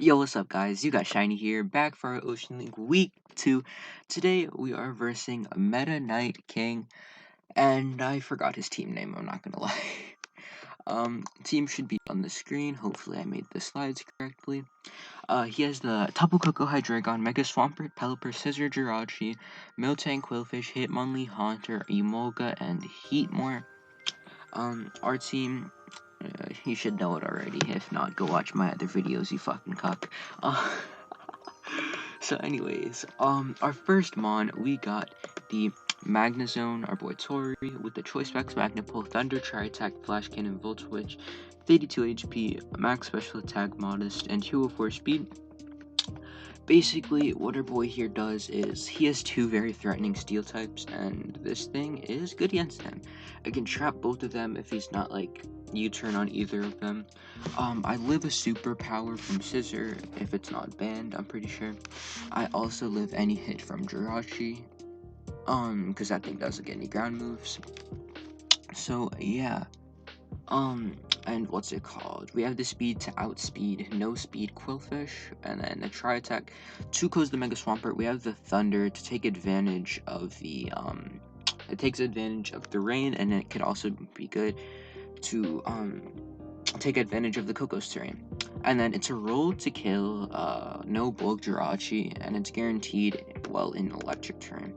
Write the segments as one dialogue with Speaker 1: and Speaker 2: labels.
Speaker 1: Yo, what's up, guys? You got Shiny here, back for our Ocean League Week 2. Today, we are versing MetaKnightKing, and I forgot his team name, I'm not gonna lie. Team should be on the screen. Hopefully I made the slides correctly. He has the Tapu Koko Hydreigon, Mega Swampert, Pelipper, Scizor, Jirachi, Miltank, Quillfish, Hitmonlee, Haunter, Emolga, and Heatmore. Our team, you should know it already. If not, go watch my other videos, you fucking cuck. So anyways, our first mon, we got the Magnezone, our boy Tori, with the Choice Specs, Magnapole, Thunder, Tri-Attack, Flash Cannon, Volt Switch, 82 HP, Max Special Attack, Modest, and 204 Speed. Basically, what our boy here does is, he has two very threatening steel types, and this thing is good against him. I can trap both of them if he's not, like, U-turn on either of them. I live a superpower from Scizor, if it's not banned, I'm pretty sure. I also live any hit from Jirachi, because that thing doesn't get any ground moves. So, yeah. And what's it called? We have the speed to outspeed no speed Quillfish, and then the Tri-Attack to close the Mega Swampert. We have the Thunder to take advantage of the, it takes advantage of the rain, and it could also be good to, take advantage of the Coco's terrain. And then it's a roll to kill, no bulk Jirachi, and it's guaranteed, well, in electric terrain.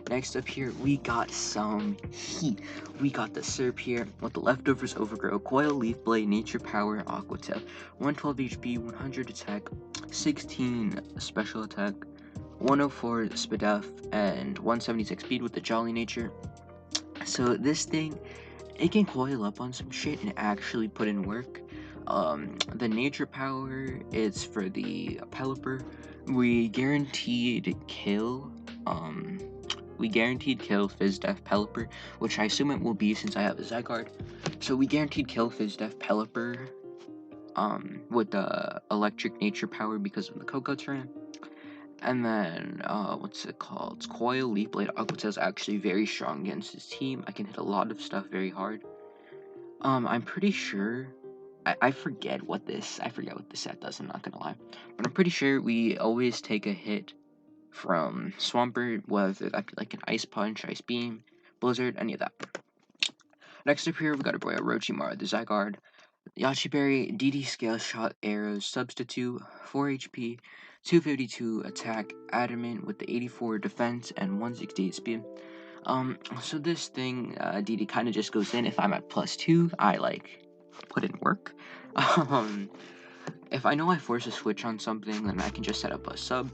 Speaker 1: Next up here, we got some heat. We got the Serp here with the leftovers Overgrow, Coil, Leaf Blade, Nature Power, Aqua Tail, 112 HP, 100 attack, 16 special attack, 104 Spadef, and 176 speed with the Jolly Nature. So this thing, it can coil up on some shit and actually put in work. The Nature Power is for the Pelipper. We guaranteed kill Fizdef Pelipper, which I assume it will be since I have a Zygarde. So we guaranteed kill Fizdef Pelipper with the Electric Nature Power because of the Coco terrain. And then, what's it called? It's Coil, Leaf Blade, Aqua Tail is actually very strong against his team. I can hit a lot of stuff very hard. I'm pretty sure, I forget what this set does, I'm not gonna lie. But I'm pretty sure we always take a hit from Swampert, whether that be like an Ice Punch, Ice Beam, Blizzard, any of that. Next up here, we got our boy Orochimaru, the Zygarde, Yachi Berry, DD Scale Shot, Arrows, Substitute, 4 HP, 252 attack, Adamant with the 84 defense, and 168 speed. So this thing, DD kind of just goes in. If I'm at +2, I, like, put in work. If I know I force a switch on something, then I can just set up a sub.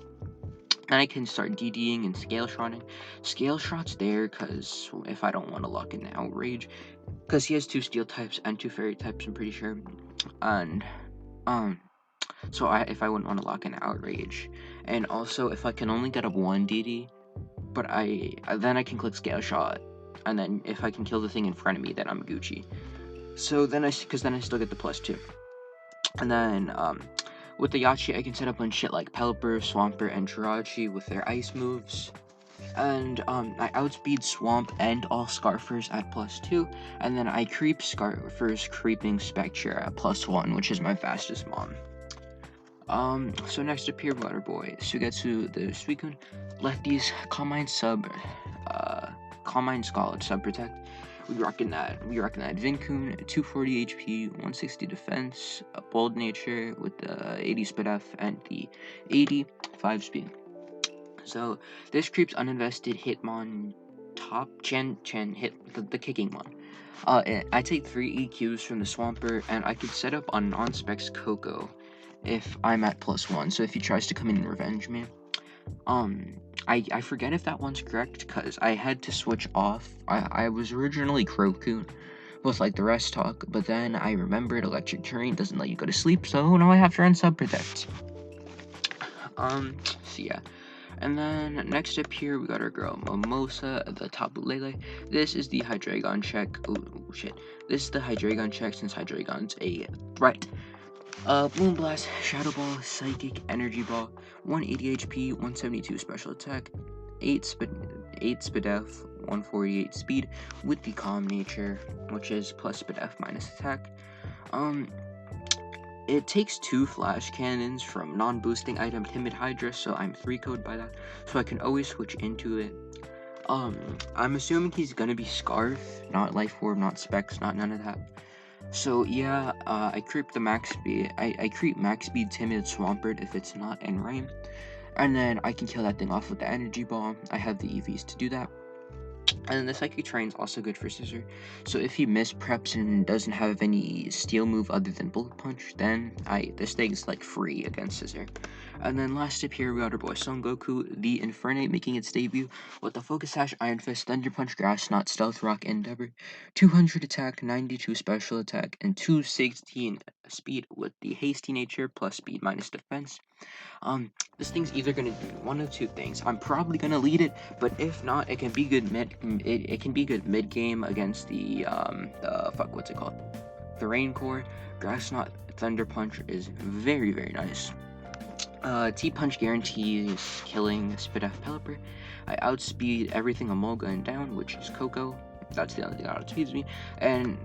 Speaker 1: Then I can start DDing and Scale Shotting. Scale Shot's there because if I don't want to lock in Outrage, because he has 2 Steel types and 2 Fairy types, I'm pretty sure. And, so if I wouldn't want to lock in Outrage. And also, if I can only get up 1 DD, but then I can click Scale Shot, and then if I can kill the thing in front of me, then I'm Gucci. So then because then I still get the +2. And then, with the Yachi, I can set up on shit like Pelipper, Swampert, and Jirachi with their ice moves. And, I outspeed Swamp and all Scarfers at +2, and then I creep Scarfers Creeping Spectre at +1, which is my fastest mon. So next up here, we got our boy Sugetsu the Suicune, Lefties, Calm Mind Scald Sub Protect. We reckon that WINcune, 240 HP, 160 defense, a Bold Nature with the 80 Spadef and the 85 speed. So this creeps uninvested Hitmon top Chen hit the kicking mon. I take 3 EQs from the Swampert, and I could set up on non-specs Coco if I'm at +1, so if he tries to come in and revenge me. I forget if that one's correct, because I had to switch off. I was originally Crocoon with, like, the rest talk, but then I remembered Electric Terrain doesn't let you go to sleep, so now I have to run Sub Protect. So yeah. And then, next up here, we got our girl Mimosa, the Tapu Lele. This is the Hydreigon check. Oh, shit. This is the Hydreigon check, since Hydreigon's a threat. Bloom Blast, Shadow Ball, Psychic, Energy Ball, 180 HP, 172 special attack, 8 Spadef, 148 speed with the Calm Nature, which is plus Spadef minus attack. it takes 2 flash cannons from non-boosting item Timid Hydra, so I'm 3-code by that, so I can always switch into it. I'm assuming he's gonna be Scarf, not Life Orb, not Specs, not none of that. So yeah, I creep the max speed. I creep max speed Timid Swampert if it's not in rain, and then I can kill that thing off with the Energy Ball. I have the EVs to do that. And then the Psychic Terrain is also good for Scissor. So if he mispreps and doesn't have any steel move other than Bullet Punch, then this thing's like free against Scissor. And then last tip here, we got our boy Son Goku, the Infernate, making its debut with the Focus Sash, Iron Fist, Thunder Punch, Grass Knot, Stealth Rock, Endeavor, 200 attack, 92 special attack, and 216 speed with the Hasty nature plus speed minus defense. This thing's either gonna do one of two things. I'm probably gonna lead it, but if not, it can be good it can be good mid game against the what's it called? The Rain Core. Grass Knot Thunder Punch is very, very nice. T-Punch guarantees killing Spit F Pelipper. I outspeed everything Amongman down, which is Coco. That's the only thing that outspeeds me. And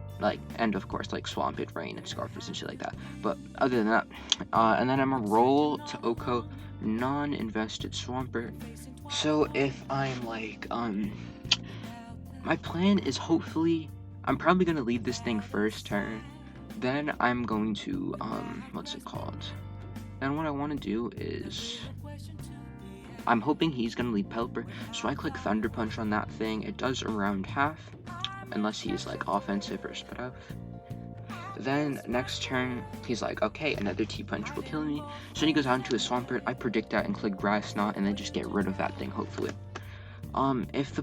Speaker 1: of course, like Swampert, Rain, and Scarfist and shit like that. But other than that, and then I'm gonna roll to Oko non-invested Swampert. So if I'm like, my plan is hopefully, I'm probably gonna lead this thing first turn. Then I'm going to, what's it called? Then what I want to do is, I'm hoping he's going to lead Pelipper, so I click Thunder Punch on that thing. It does around half, unless he's like offensive or spit off. Then next turn, he's like, okay, another T-Punch will kill me. So then he goes on to a Swampert. I predict that and click Grass Knot, and then just get rid of that thing, hopefully. If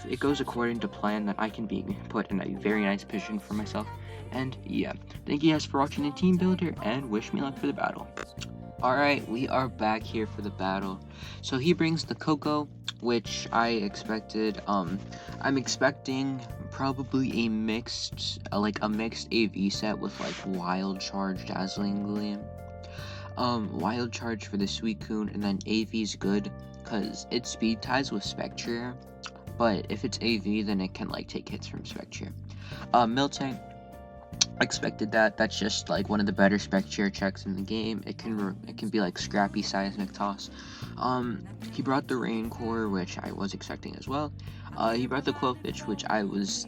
Speaker 1: it goes according to plan, then I can be put in a very nice position for myself. And yeah, thank you guys for watching the Team Builder, and wish me luck for the battle. Alright, we are back here for the battle. So he brings the Coco, which I expected. I'm expecting probably a mixed AV set with like Wild Charge, Dazzling Gleam. Wild Charge for the Suicune, and then AV's good because it speed ties with Spectre, but if it's AV, then it can like take hits from Spectre. Miltank, expected that. That's just like one of the better Spectre checks in the game. It can be like scrappy seismic toss. He brought the Rain Core, which I was expecting as well. He brought the Quillfish, which I was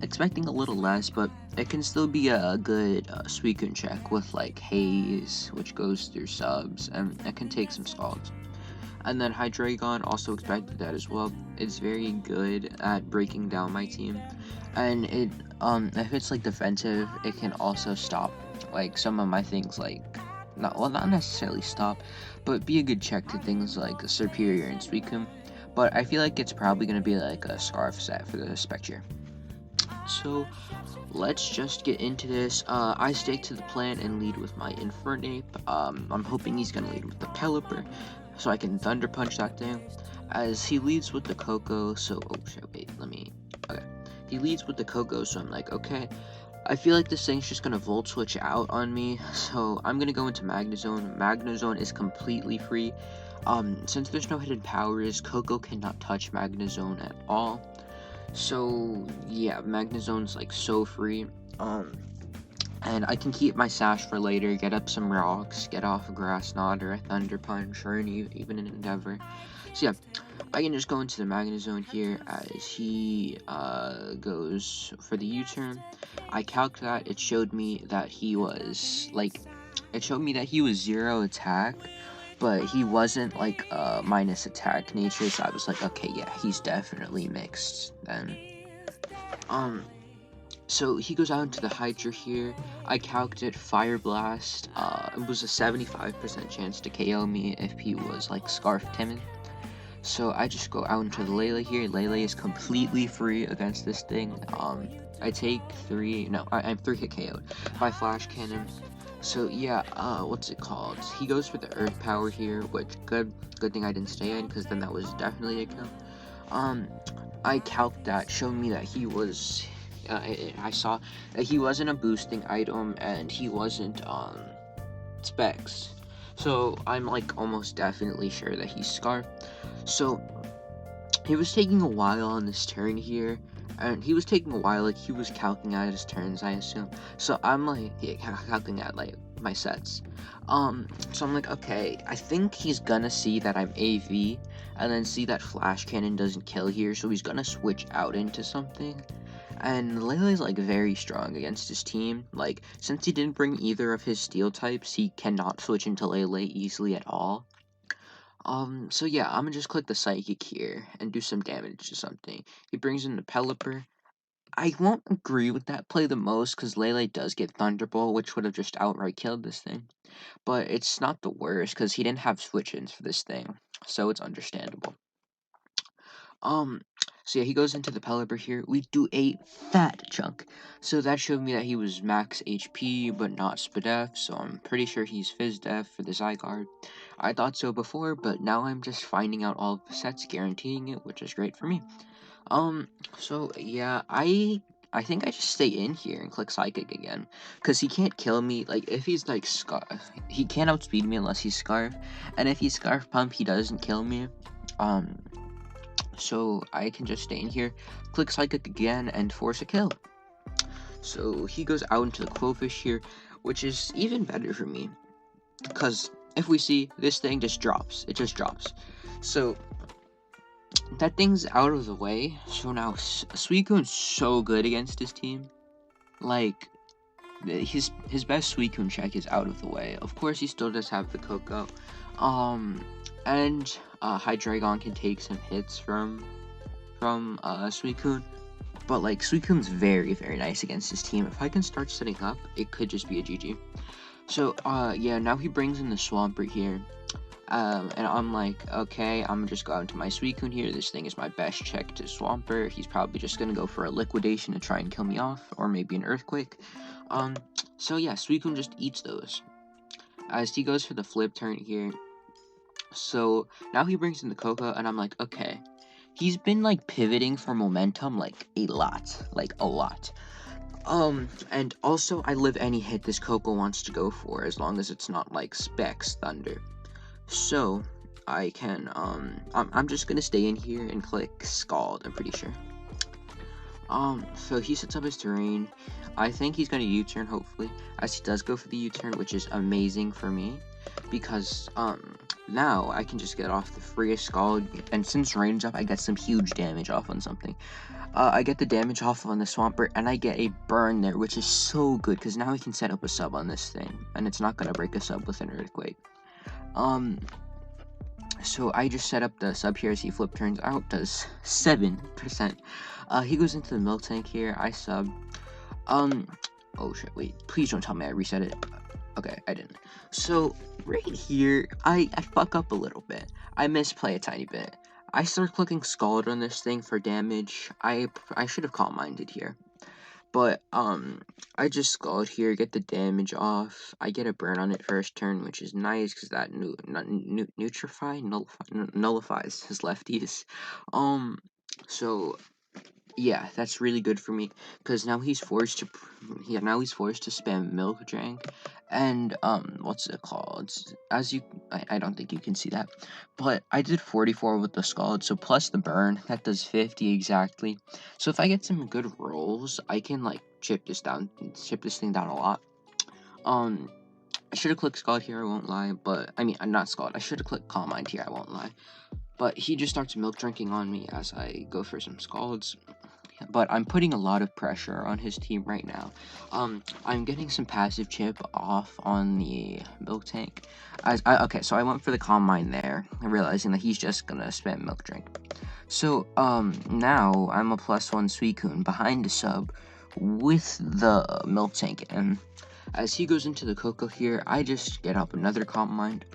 Speaker 1: expecting a little less, but it can still be a good Suicune check with like Haze, which goes through subs, and it can take some scalds. And then Hydreigon, also expected that as well. It's very good at breaking down my team, and it if it's like defensive, it can also stop like some of my things, like not necessarily stop, but be a good check to things like Superior and Suicune. But I feel like it's probably gonna be like a Scarf set for the Spectre. So let's just get into this. I stick to the plan and lead with my Infernape. I'm hoping he's gonna lead with the Pelipper, so I can Thunder Punch that thing. As he leads with the Coco, so he leads with the Coco, so I'm like, okay, I feel like this thing's just gonna Volt Switch out on me, so I'm gonna go into Magnezone. Magnezone is completely free. Since there's no hidden powers, Coco cannot touch Magnezone at all. So yeah, Magnezone's like so free. And I can keep my Sash for later, get up some rocks, get off a Grass Knot or a Thunder Punch, or even an Endeavor. So yeah, I can just go into the Magnezone here as he goes for the U-turn. I calc that. It showed me that he was 0 attack, but he wasn't like minus attack nature, so I was like, okay, yeah, he's definitely mixed then. So he goes out into the Hydra here. I calced it, Fire Blast. It was a 75% chance to KO me if he was like Scarf Timid. So I just go out into the Lele here. Lele is completely free against this thing. I take I'm 3-hit KO'd by Flash Cannon. So yeah, what's it called? He goes for the Earth Power here, which good thing I didn't stay in, because then that was definitely a kill. I calced that, showed me that he was. I saw that he wasn't a boosting item and he wasn't specs, so I'm like almost definitely sure that he's Scarf. So he was taking a while on this turn here, and he was taking a while, like he was calculating out his turns, I assume. So I'm like calculating at like my sets. So I'm like, okay, I think he's gonna see that I'm AV, and then see that flash cannon doesn't kill here, so he's gonna switch out into something. And Lele's like very strong against his team. Like, since he didn't bring either of his steel types, he cannot switch into Lele easily at all. So yeah, I'm gonna just click the Psychic here and do some damage to something. He brings in the Pelipper. I won't agree with that play the most, because Lele does get Thunderbolt, which would have just outright killed this thing. But it's not the worst, because he didn't have switch-ins for this thing, so it's understandable. So yeah, he goes into the Pelipper here. We do a fat chunk. So that showed me that he was max HP, but not SPDF, so I'm pretty sure he's FizzDef for the Zygarde. I thought so before, but now I'm just finding out all of the sets, guaranteeing it, which is great for me. So yeah, I think I just stay in here and click Psychic again, because he can't kill me. Like, if he's like Scarf, he can't outspeed me unless he's Scarf, and if he's Scarf Pump, he doesn't kill me. So I can just stay in here, click Psychic again, and force a kill. So he goes out into the Quillfish here, which is even better for me, because if we see, this thing just drops. It just drops. So that thing's out of the way. So now Suicune's so good against his team. Like, his best Suicune check is out of the way. Of course, he still does have the Coco. And Hydreigon can take some hits from Suicune. But like, Suicune's very, very nice against his team. If I can start setting up, it could just be a GG. So yeah, now he brings in the Swampert here. And I'm like, okay, I'm gonna just go out into my Suicune here. This thing is my best check to Swampert. He's probably just gonna go for a Liquidation to try and kill me off, or maybe an Earthquake. So yeah, Suicune just eats those. As he goes for the flip turn here. So now he brings in the Coco, and I'm like, okay. He's been like pivoting for momentum like a lot. And also I live any hit this Coco wants to go for, as long as it's not like Specs Thunder. So I can I'm just gonna stay in here and click Scald, I'm pretty sure. So he sets up his terrain. I think he's gonna U-turn, hopefully, as he does go for the U-turn, which is amazing for me, because now I can just get off the freest Scald, and since Rain's up, I get some huge damage off on something. I get the damage off on the Swampert, and I get a burn there, which is so good, because now we can set up a sub on this thing, and it's not gonna break a sub with an Earthquake. So I just set up the sub here as he flip turns out, does 7%. He goes into the Miltank here, I sub. Oh shit, wait, please don't tell me I reset it. Okay, I didn't. So, right here, I fuck up a little bit. I misplay a tiny bit. I start clicking Scald on this thing for damage. I should have Calm Minded here. But, I just Scald here, get the damage off. I get a burn on it first turn, which is nice, because that nullifies his lefties. So, yeah, that's really good for me, because now he's forced to spam Milk Drink, and what's it called? As you, I don't think you can see that, but I did 44 with the Scald, so plus the burn, that does 50 exactly. So if I get some good rolls, I can like chip this thing down a lot. I should have clicked Scald here, I won't lie, but I mean, I'm not Scald. I should have clicked Calm Mind here, I won't lie. But he just starts milk drinking on me as I go for some Scalds. But I'm putting a lot of pressure on his team right now. I'm getting some passive chip off on the Miltank. Okay, so I went for the Calm Mind there, realizing that he's just gonna spam Milk Drink. So, now I'm a +1 Suicune behind the sub with the Miltank, and as he goes into the Coco here, I just get up another Calm Mind.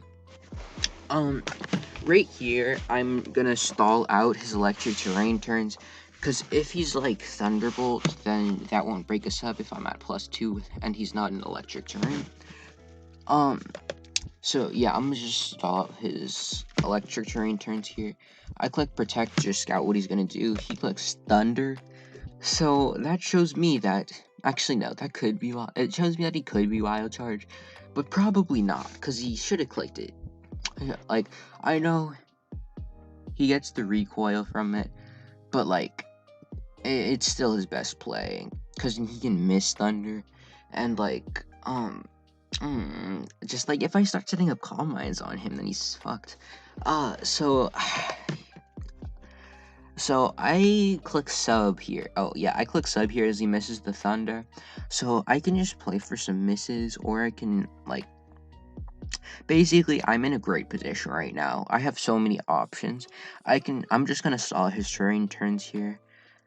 Speaker 1: Right here, I'm gonna stall out his Electric Terrain turns, because if he's like Thunderbolt, then that won't break us up if I'm at +2 and he's not an Electric Terrain. So yeah, I'm gonna just stall out his Electric Terrain turns here. I click Protect to just scout what he's gonna do. He clicks Thunder. So that shows me that, actually no, that could be, it shows me that he could be Wild Charge, but probably not, because he should have clicked it. Like, I know he gets the recoil from it, but like, it's still his best play, because he can miss Thunder, and like, Just like if I start setting up calm mines on him, then he's fucked. So So I click sub here. Oh yeah, I click sub here as he misses the thunder. So I can just play for some misses, or I can like basically I'm in a great position right now. I have so many options. I'm just gonna stall his terrain turns here.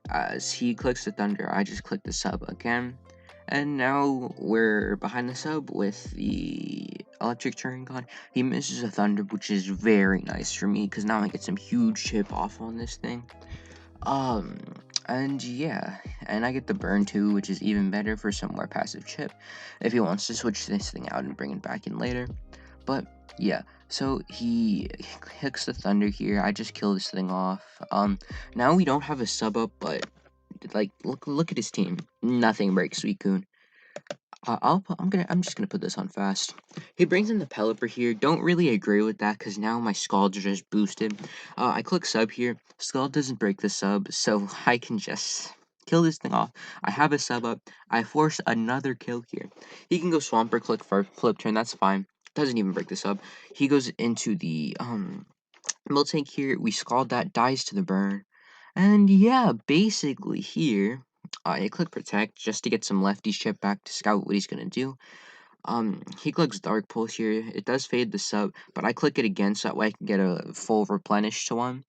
Speaker 1: As he clicks the thunder, I just click the sub again. And now we're behind the sub with the electric turn gone. He misses a thunder, which is very nice for me because now I get some huge chip off on this thing. Um, and yeah, and I get the burn too, which is even better for some more passive chip if he wants to switch this thing out and bring it back in later. But yeah, so he hooks the thunder here. I just kill this thing off. Now we don't have a sub up, but like look at his team. Nothing breaks WINcune. I'm just gonna put this on fast. He brings in the Pelipper here. Don't really agree with that because now my Scald are just boosted. I click sub here. Scald doesn't break the sub, so I can just kill this thing off. I have a sub up. I force another kill here. He can go Swamper, click for flip turn. That's fine. Doesn't even break the sub. He goes into the mill tank here. We Scald that, dies to the burn. And yeah, basically here, I click protect just to get some lefties chip back to scout what he's gonna do. He clicks Dark Pulse here. It does fade the sub, but I click it again so that way I can get a full replenish to one.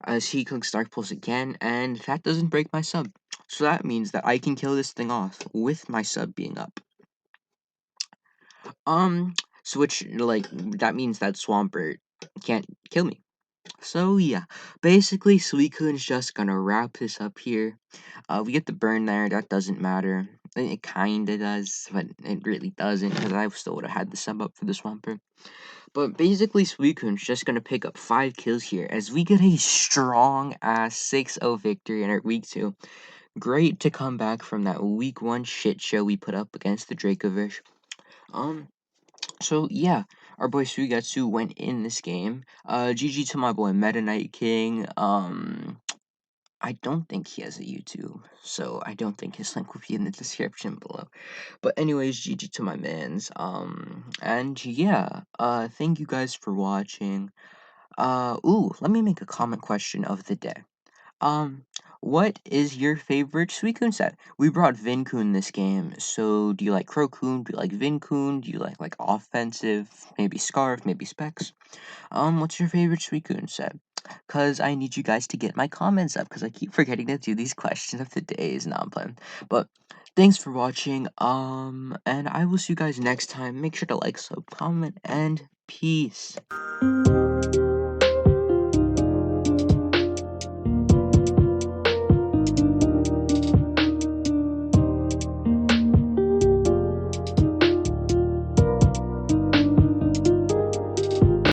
Speaker 1: As he clicks Dark Pulse again, and that doesn't break my sub. So that means that I can kill this thing off with my sub being up. Switch, like, that means that Swampert can't kill me. So yeah, basically Suicune's just gonna wrap this up here. We get the burn there, that doesn't matter. It kinda does, but it really doesn't, because I still would have had the sub up for the Swampert. But basically Suicune's just gonna pick up 5 kills here, as we get a strong ass 6-0 victory in our week 2. Great to come back from that week 1 shit show we put up against the dracovish. So yeah, our boy Suigetsu went in this game. GG to my boy MetaKnightKing. I don't think he has a YouTube, so I don't think his link will be in the description below. But anyways, GG to my mans. And yeah, thank you guys for watching. Let me make a comment question of the day. Um, what is your favorite Suicune set? We brought WINcune this game, so do you like Crocune? Do you like WINcune? Do you like offensive? Maybe Scarf, maybe Specs? What's your favorite Suicune set? Cause I need you guys to get my comments up, cause I keep forgetting to do these questions of the days. Now I'm playing. But thanks for watching. And I will see you guys next time. Make sure to like, sub, comment, and peace.